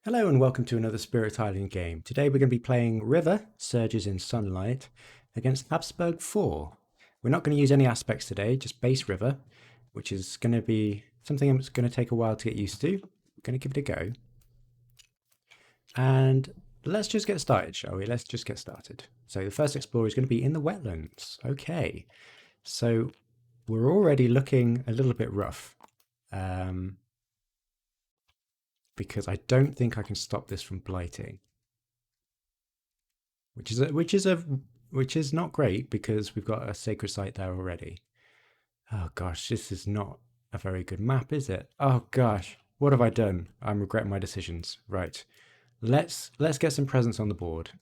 Hello and welcome to another Spirit Island game. Today we're going to be playing River, Surges in Sunlight, against Habsburg 4. We're not going to use any aspects today, just base River, which is going to be something that's going to take a while to get used to. We're going to give it a go. And let's just get started, shall we? Let's just get started. So the first explorer is going to be in the wetlands. Okay, so we're already looking a little bit rough. Because I don't think I can stop this from blighting, which is not great because we've got a sacred site there already. Oh gosh, this is not a very good map, is it? Oh gosh, what have I done? I'm regretting my decisions. Right, let's get some presents on the board.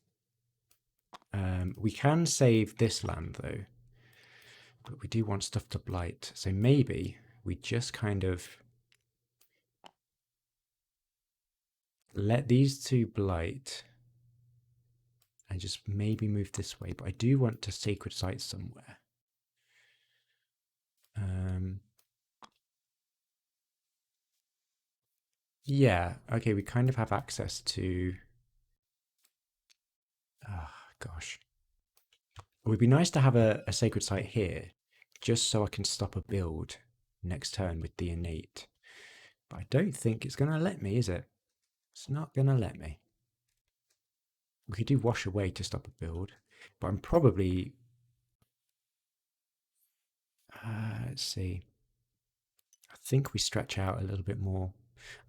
We can save this land though, but we do want stuff to blight. So maybe we just kind of let these two blight and just maybe move this way. But I do want to sacred site somewhere. Yeah, okay, we kind of have access to... Oh, gosh. It would be nice to have a sacred site here, just so I can stop a build next turn with the innate. But I don't think it's going to let me, is it? It's not going to let me. We could do wash away to stop a build, but I'm probably... let's see. I think we stretch out a little bit more.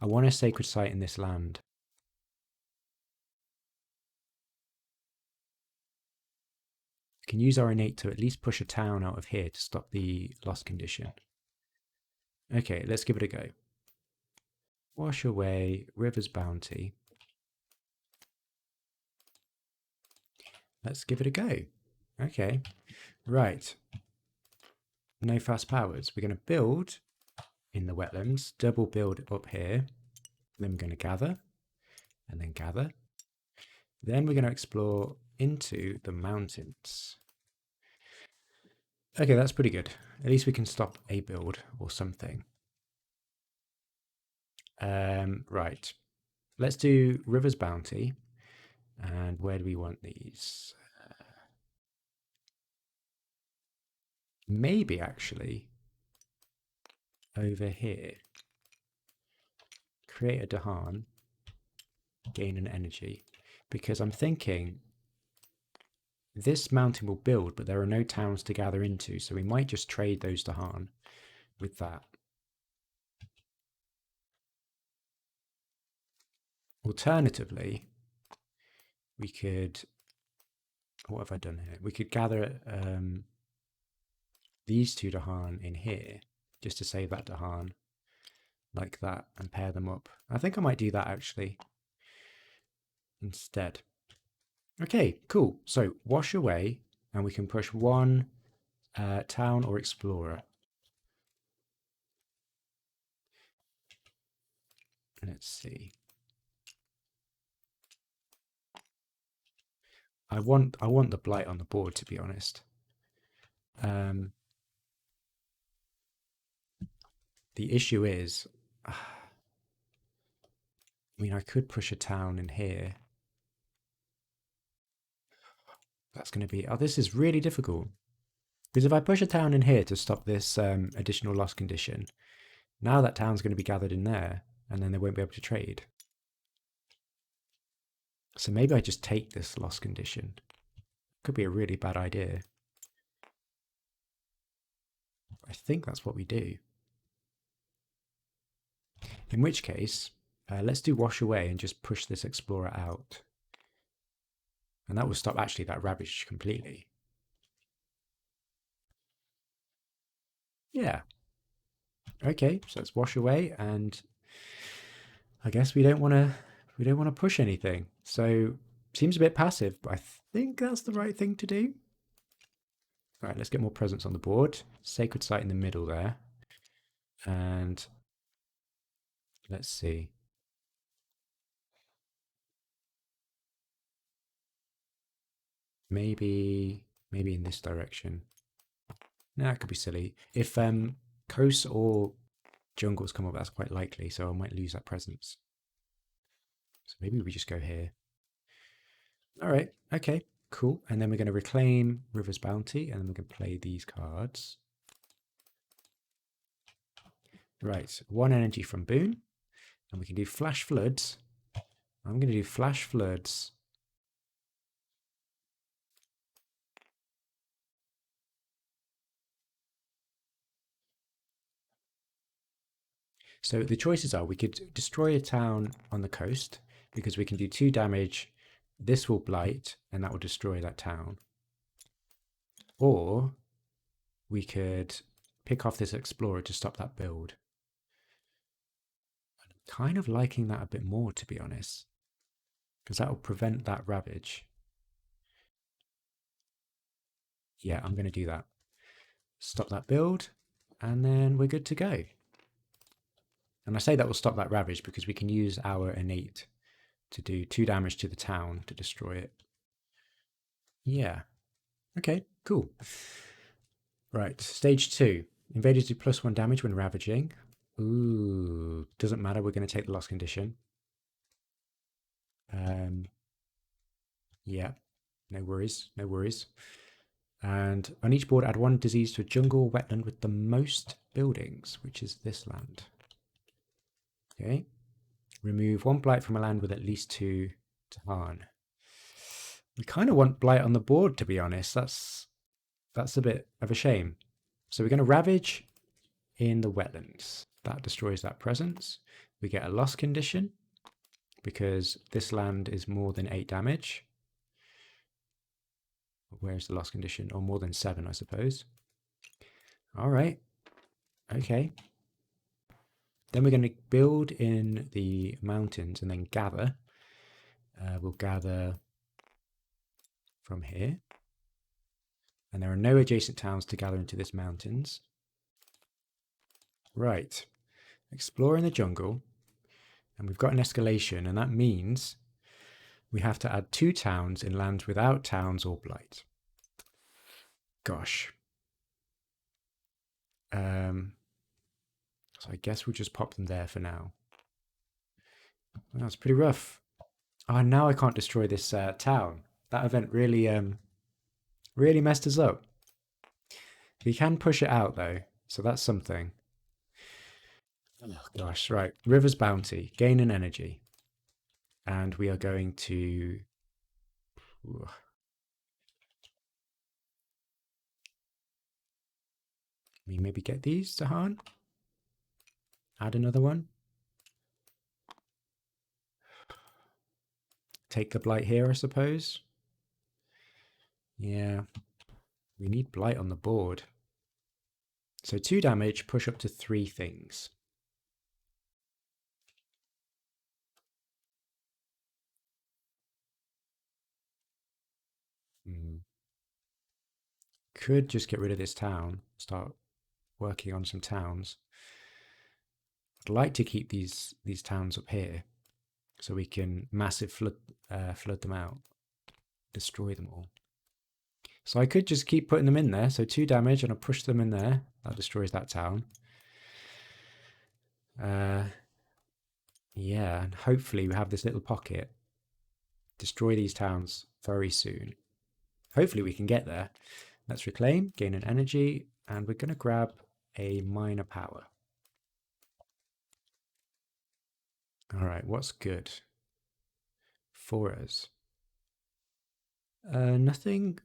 I want a sacred site in this land. We can use our innate to at least push a town out of here to stop the loss condition. Okay, let's give it a go. Wash away River's bounty. Let's give it a go. Okay, right. No fast powers. We're going to build in the wetlands, double build up here. Then we're going to gather, and then gather. Then we're going to explore into the mountains. Okay, that's pretty good. At least we can stop a build or something. Right. Let's do River's bounty. And where do we want these? Maybe actually over here. Create a Dahan, gain an energy, because I'm thinking this mountain will build, but there are no towns to gather into, so we might just trade those Dahan with that. Alternatively, we could, what have I done here? We could gather these two Dahan in here, just to save that Dahan, like that, and pair them up. I think I might do that actually instead. Okay, cool. So wash away, and we can push one town or explorer. Let's see. I want the blight on the board, to be honest. The issue is, I mean, I could push a town in here. That's going to be... Oh, this is really difficult. Because if I push a town in here to stop this additional loss condition, now that town's going to be gathered in there, and then they won't be able to trade. So maybe I just take this loss condition. Could be a really bad idea. I think that's what we do. In which case, let's do wash away and just push this explorer out. And that will stop actually that ravage completely. Yeah. Okay, so let's wash away, and I guess we don't want to push anything. So seems a bit passive, but I think that's the right thing to do. All right, let's get more presents on the board. Sacred site in the middle there. And let's see. Maybe in this direction. Nah, it could be silly. If coasts or jungles come up, that's quite likely, so I might lose that presence. So maybe we just go here. All right. Okay. Cool. And then we're going to reclaim River's Bounty, and then we're going to play these cards. Right. 1 energy from Boone. And we can do Flash Floods. I'm going to do Flash Floods. So the choices are we could destroy a town on the coast because we can do 2 damage. This will blight and that will destroy that town. Or we could pick off this explorer to stop that build. I'm kind of liking that a bit more, to be honest, because that will prevent that ravage. Yeah, I'm going to do that. Stop that build, and then we're good to go. And I say that will stop that ravage because we can use our innate to do 2 damage to the town to destroy it. Yeah. Okay, cool. Right, stage 2. Invaders do +1 damage when ravaging. Ooh, doesn't matter, we're going to take the loss condition. Yeah, no worries, no worries. And on each board, add 1 disease to a jungle wetland with the most buildings, which is this land. Okay. Remove 1 blight from a land with at least 2 to harm. We kind of want blight on the board, to be honest. That's a bit of a shame. So we're going to ravage in the wetlands. That destroys that presence. We get a loss condition because this land is more than 8 damage. Where's the loss condition? Or more than 7, I suppose. All right. Okay. Then we're going to build in the mountains and then gather. We'll gather from here. And there are no adjacent towns to gather into this mountains. Right. Explore in the jungle. And we've got an escalation, and that means we have to add 2 towns in lands without towns or blight. Gosh. So I guess we'll just pop them there for now. Well, that's pretty rough. Oh, now I can't destroy this town. That event really, really messed us up. We can push it out though, so that's something. Oh gosh, right. River's Bounty, gain an energy. And we are going to... Ooh. We maybe get these to harm? Add another one. Take the blight here, I suppose. Yeah. We need blight on the board. So 2 damage, push up to 3 things. Could just get rid of this town, start working on some towns. I'd like to keep these towns up here so we can massive flood them out, destroy them all. So I could just keep putting them in there. So 2 damage and I'll push them in there. That destroys that town. Yeah, and hopefully we have this little pocket. Destroy these towns very soon. Hopefully we can get there. Let's reclaim, gain an energy, and we're going to grab a minor power. All right, what's good for us? Nothing.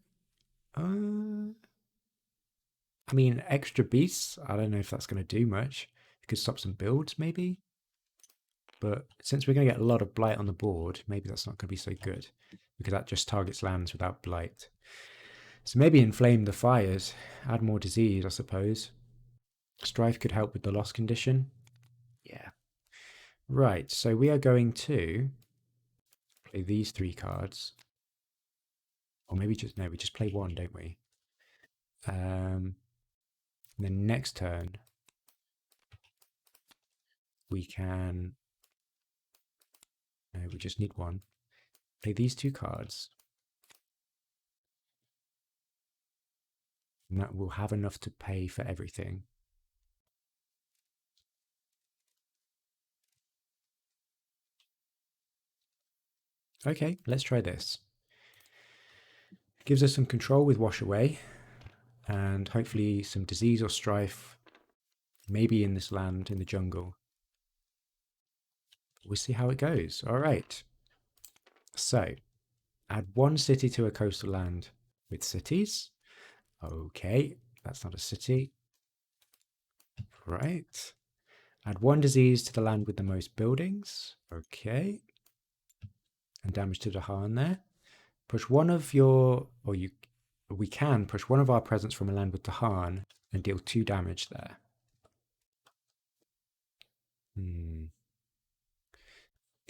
I mean, extra beasts. I don't know if that's going to do much. It could stop some builds, maybe. But since we're going to get a lot of blight on the board, maybe that's not going to be so good because that just targets lands without blight. So maybe inflame the fires, add more disease, I suppose. Strife could help with the loss condition. Yeah. Right, so we are going to play these 3 cards. Or maybe just, no, we just play 1, don't we? And then next turn, we can, no, we just need 1. Play these 2 cards. And that will have enough to pay for everything. Okay, let's try this. Gives us some control with Wash Away, and hopefully some disease or strife, maybe in this land, in the jungle. We'll see how it goes. All right. So, add one city to a coastal land with cities. Okay, that's not a city. Right. Add one disease to the land with the most buildings. Okay. And damage to the Harn there. Push one of your, or you, we can push one of our presence from a land with the Harn and deal 2 damage there. The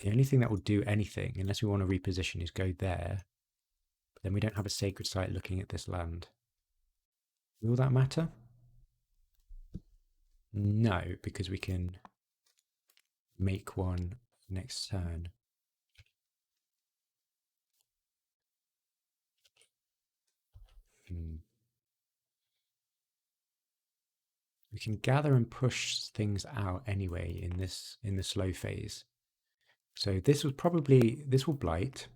only thing that will do anything, unless we want to reposition, is go there. But then we don't have a sacred site looking at this land. Will that matter? No, because we can make one next turn. We can gather and push things out anyway in the slow phase. So this will blight.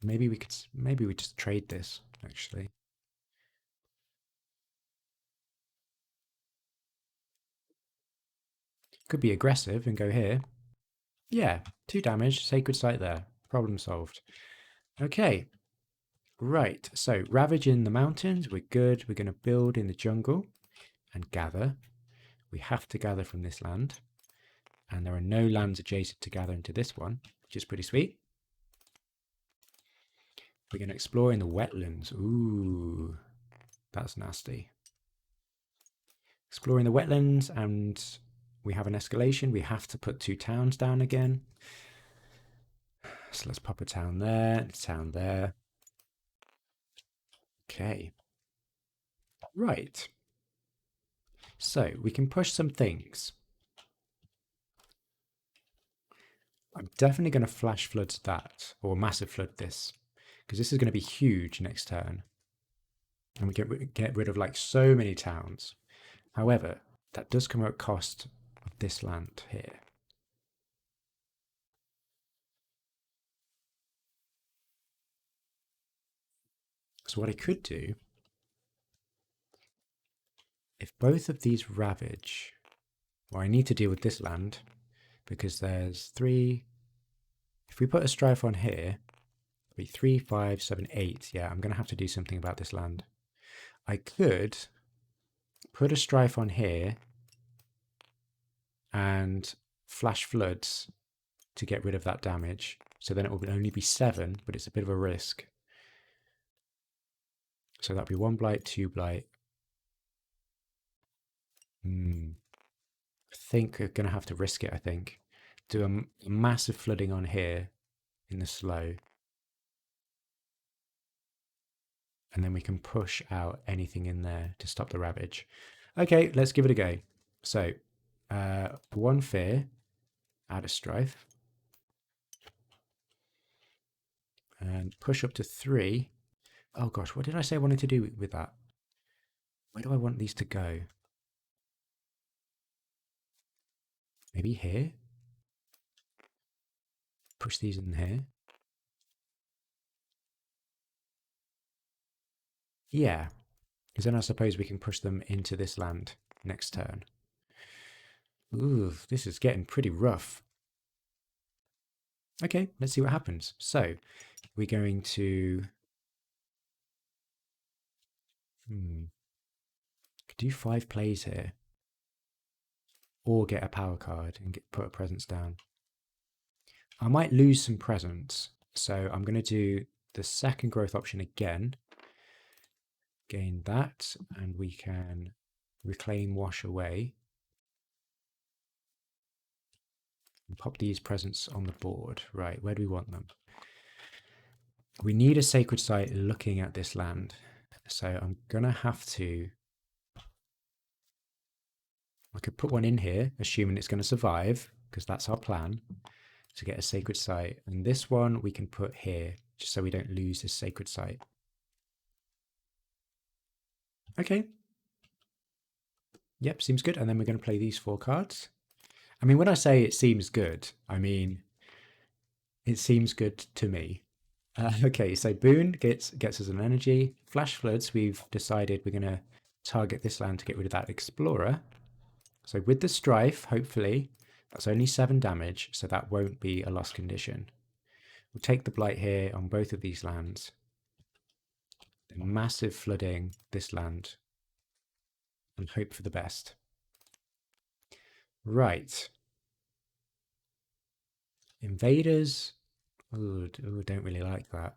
Maybe we just trade this actually. Could be aggressive and go here. Yeah, 2 damage, sacred site there. Problem solved. Okay. Right, so ravage in the mountains, we're good. We're going to build in the jungle and gather. We have to gather from this land. And there are no lands adjacent to gather into this one, which is pretty sweet. We're going to explore in the wetlands. Ooh, that's nasty. Exploring the wetlands, and we have an escalation. We have to put 2 towns down again. So let's pop a town there, a town there. Okay. Right. So we can push some things. I'm definitely going to flash flood that, or massive flood this, because this is going to be huge next turn. And we get rid of like so many towns. However, that does come at cost of this land here. So what I could do, if both of these ravage, well, I need to deal with this land because there's 3. If we put a strife on here, it'll be 3, 5, 7, 8. Yeah, I'm going to have to do something about this land. I could put a strife on here and flash floods to get rid of that damage. So then it will only be 7, but it's a bit of a risk. So that'll be 1 blight, 2 blight. I think we're going to have to risk it, I think. Do a massive flooding on here in the slow. And then we can push out anything in there to stop the ravage. Okay, let's give it a go. So, 1 fear, add a strife. And push up to 3. Oh gosh, what did I say I wanted to do with that? Where do I want these to go? Maybe here? Push these in here. Yeah, because then I suppose we can push them into this land next turn. Ooh, this is getting pretty rough. Okay, let's see what happens. So, we're going to could do 5 plays here. Or get a power card and put a presence down. I might lose some presence, so I'm going to do the second growth option again. Gain that, and we can reclaim Wash Away. And pop these presents on the board. Right, where do we want them? We need a sacred site looking at this land. So I'm going to have to... I could put one in here, assuming it's going to survive, because that's our plan, to get a sacred site. And this one we can put here, just so we don't lose this sacred site. Okay. Yep, seems good. And then we're going to play these 4 cards. I mean, when I say it seems good, I mean it seems good to me. Okay, so Boon gets us an energy. Flash Floods, we've decided we're going to target this land to get rid of that Explorer. So with the Strife, hopefully, that's only 7 damage, so that won't be a lost condition. We'll take the Blight here on both of these lands. Massive flooding this land and hope for the best. Right. Invaders. Ooh, don't really like that.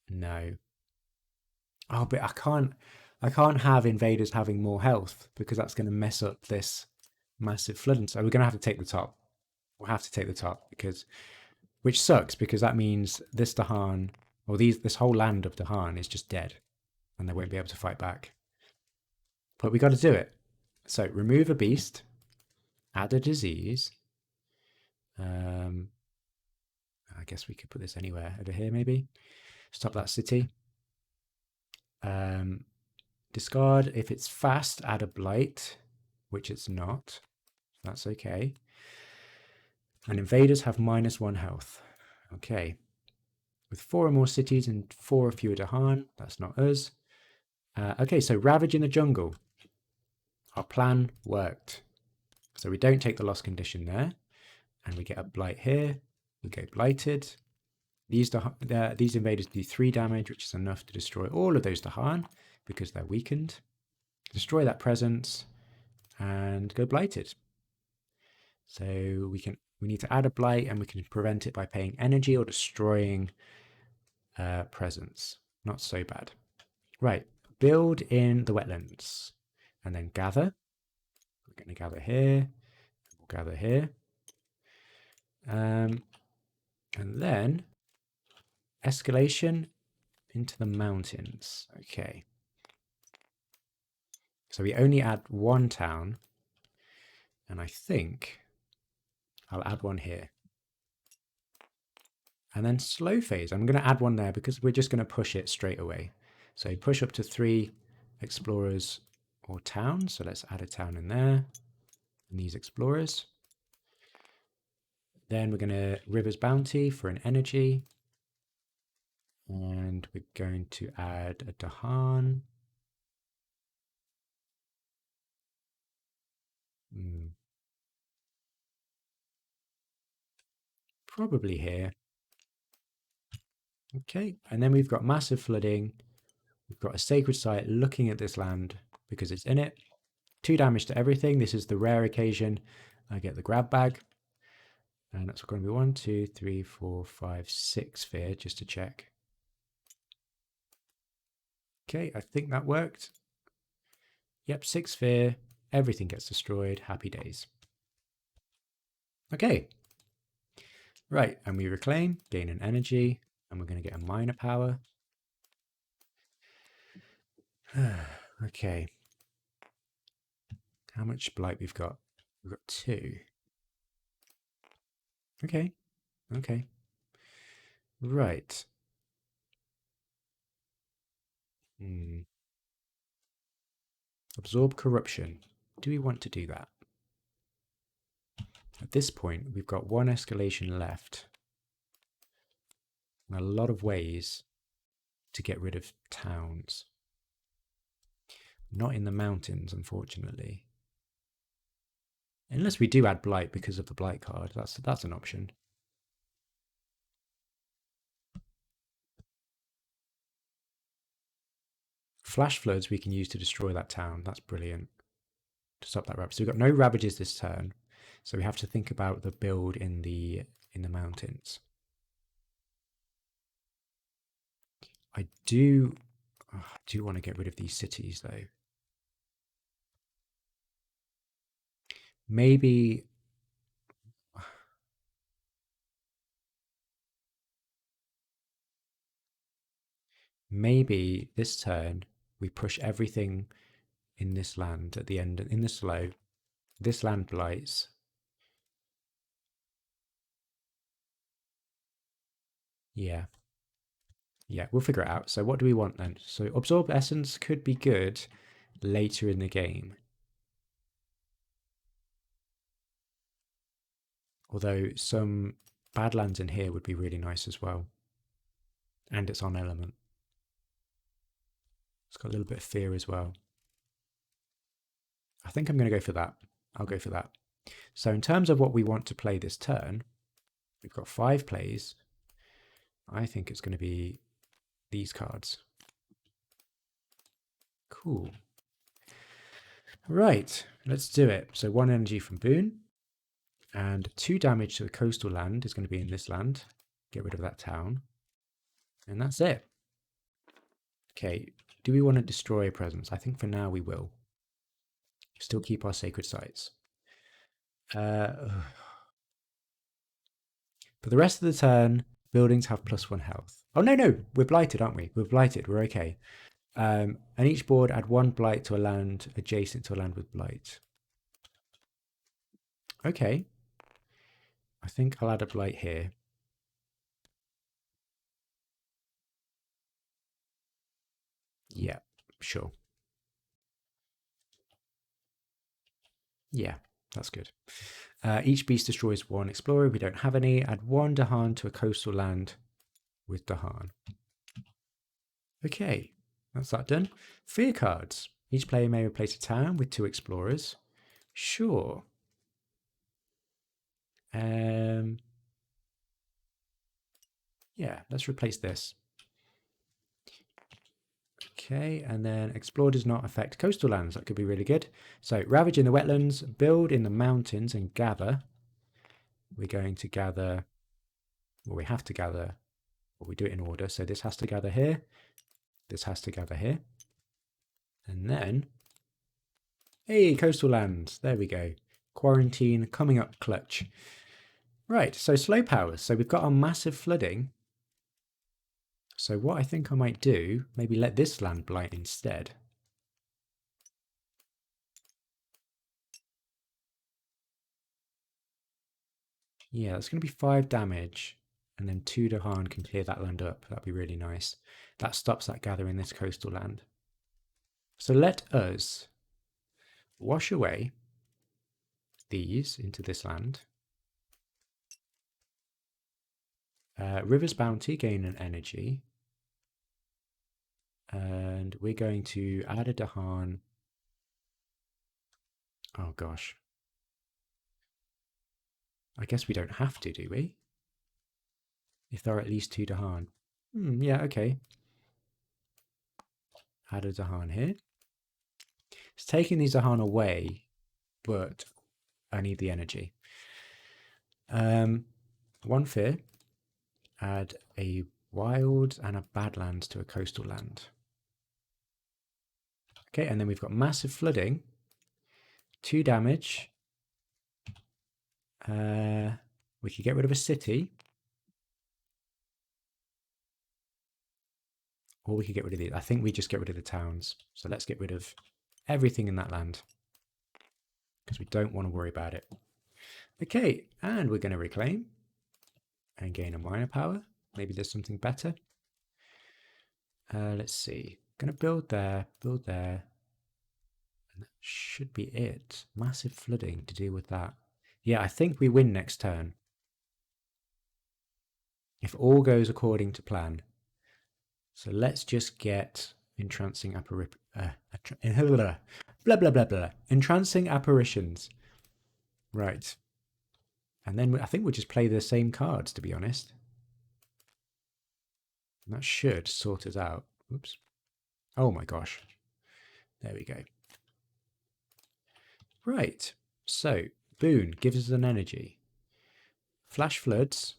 No. Oh, but I can't have invaders having more health because that's going to mess up this massive flooding. So we're going to have to take the top. We'll have to take the top because, which sucks because that means this Dahan, or this whole land of Dahan is just dead and they won't be able to fight back. But we got to do it. So remove a beast, add a disease. I guess we could put this anywhere over here, maybe. Stop that city. Discard if it's fast, add a blight, which it's not. That's okay. And invaders have -1 health. Okay. With 4 or more cities and 4 or fewer Dahan, that's not us. Okay, so Ravage in the Jungle. Our plan worked. So we don't take the loss condition there. And we get a blight here. We go blighted. These invaders do 3 damage, which is enough to destroy all of those Dahan because they're weakened. Destroy that presence and go blighted. So we need to add a blight and we can prevent it by paying energy or destroying presence. Not so bad. Right, build in the wetlands and then gather. We're going to gather here. We'll gather here. And then escalation into the mountains. Okay. So we only add 1 town. And I think I'll add 1 here. And then slow phase. I'm going to add 1 there because we're just going to push it straight away. So push up to 3 explorers or towns. So let's add a town in there. And these explorers. Then we're going to River's Bounty for an energy. And we're going to add a Dahan. Probably here. Okay, and then we've got massive flooding. We've got a sacred site looking at this land because it's in it. 2 damage to everything. This is the rare occasion I get the grab bag. And that's going to be 1, 2, 3, 4, 5, 6 fear, just to check. Okay, I think that worked. Yep, 6 fear. Everything gets destroyed. Happy days. Okay. Right, and we reclaim, gain an energy, and we're going to get a minor power. Okay. How much blight we've got? We've got 2. Okay. Okay. Right. Absorb corruption. Do we want to do that? At this point, we've got 1 escalation left. And a lot of ways to get rid of towns. Not in the mountains, unfortunately. Unless we do add blight because of the blight card. That's an option. Flash floods we can use to destroy that town. That's brilliant. To stop that ravage. So we've got no ravages this turn. So we have to think about the build in the mountains. I do want to get rid of these cities though. Maybe this turn we push everything in this land at the end, in the slow. This land blights. Yeah. Yeah, we'll figure it out. So what do we want then? So Absorb Essence could be good later in the game. Although some Badlands in here would be really nice as well. And it's on element. It's got a little bit of fear as well. I think I'm going to go for that. I'll go for that. So in terms of what we want to play this turn, we've got 5 plays. I think it's going to be these cards. Cool. Right, let's do it. So 1 energy from Boone. And 2 damage to the coastal land is going to be in this land. Get rid of that town. And that's it. Okay, do we want to destroy a presence? I think for now we will. Still keep our sacred sites. For the rest of the turn, buildings have +1 health. Oh, no, we're blighted, aren't we? We're blighted, we're okay. And each board add 1 blight to a land adjacent to a land with blight. Okay. I think I'll add a blight here. Yeah, sure. Yeah, that's good. Each beast destroys 1 explorer. We don't have any. Add 1 Dahan to a coastal land with Dahan. Okay, that's that done. Fear cards. Each player may replace a town with 2 explorers. Sure. Yeah, let's replace this. Okay, and then explore does not affect coastal lands. That could be really good. So ravage in the wetlands, build in the mountains, and gather. We're going to gather, well, we have to gather, or we do it in order. So this has to gather here. This has to gather here. And then, hey, coastal lands. There we go. Quarantine coming up clutch. Right, so slow powers. So we've got our massive flooding. So what I think I might do, maybe let this land blight instead. Yeah, that's going to be 5 damage. And then 2 Dahan can clear that land up. That'd be really nice. That stops that gathering this coastal land. So let us wash away these into this land. River's Bounty, gain an energy. And we're going to add a Dahan. Oh gosh. I guess we don't have to, do we? If there are at least 2 Dahan. Yeah, okay. Add a Dahan here. It's taking these Dahan away, but I need the energy. 1 fear. Add a wild and a badlands to a coastal land. Okay, and then we've got massive flooding. 2 damage. We could get rid of a city. Or we could get rid of these. I think we just get rid of the towns. So let's get rid of everything in that land. Because we don't want to worry about it. Okay, and we're going to reclaim. And gain a minor power. Maybe there's something better. Let's see. Going to build there, build there. And that should be it. Massive flooding to deal with that. Yeah, I think we win next turn. If all goes according to plan. So let's just get entrancing blah, blah, blah, blah. Entrancing apparitions. Right. And then I think we'll just play the same cards, to be honest. And that should sort us out. Oops. Oh my gosh. There we go. Right. So, Boone gives us an energy. Flash floods.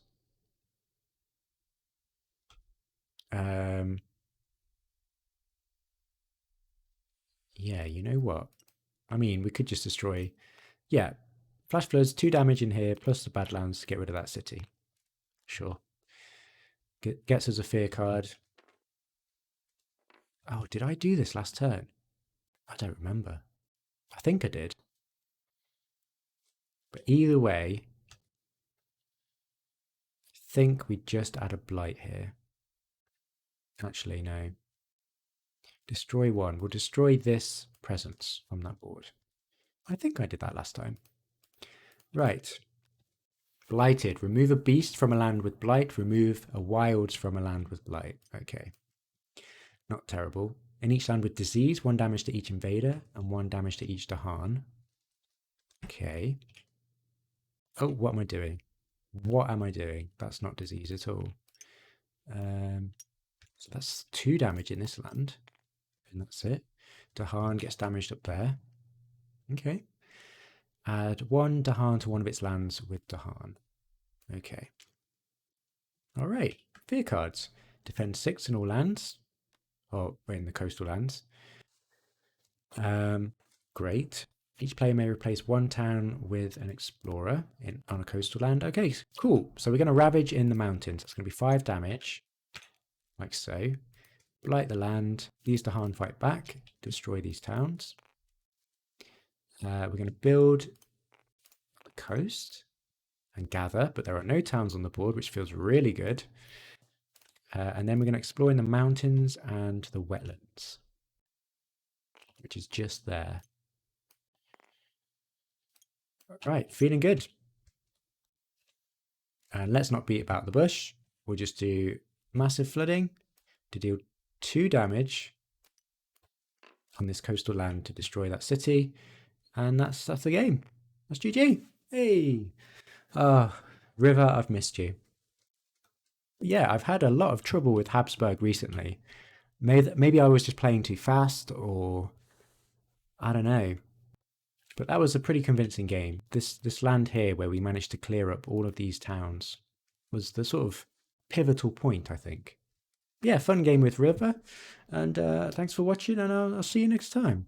Yeah, you know what? I mean, we could just destroy... Yeah, flash floods, 2 damage in here, plus the Badlands to get rid of that city. Sure. Gets us a fear card. Oh, did I do this last turn? I don't remember. I think I did. But either way, I think we just add a blight here. Actually, no. Destroy 1. We'll destroy this presence from that board. I think I did that last time. Right. Blighted. Remove a beast from a land with blight. Remove a wilds from a land with blight. Okay. Not terrible. In each land with disease, 1 damage to each invader and 1 damage to each Dahan. Okay. Oh, what am I doing? What am I doing? That's not disease at all. So that's 2 damage in this land. And that's it. Dahan gets damaged up there. Okay. Add 1 Dahan to one of its lands with Dahan. Okay. All right. Fear cards. Defend 6 in all lands. Or in the coastal lands. Great. Each player may replace 1 town with an explorer on a coastal land. Okay, cool. So we're going to ravage in the mountains. It's going to be 5 damage, like so. Blight the land. These Dahan fight back. Destroy these towns. We're going to build the coast and gather, but there are no towns on the board, which feels really good. And then we're going to explore in the mountains and the wetlands, which is just there. Right, feeling good. And let's not beat about the bush. We'll just do massive flooding to deal 2 damage on this coastal land to destroy that city. And that's the game. That's GG. Hey. River, I've missed you. Yeah, I've had a lot of trouble with Habsburg recently. Maybe I was just playing too fast, or I don't know. But that was a pretty convincing game. This land here, where we managed to clear up all of these towns, was the sort of pivotal point, I think. Yeah, fun game with River. And thanks for watching, and I'll see you next time.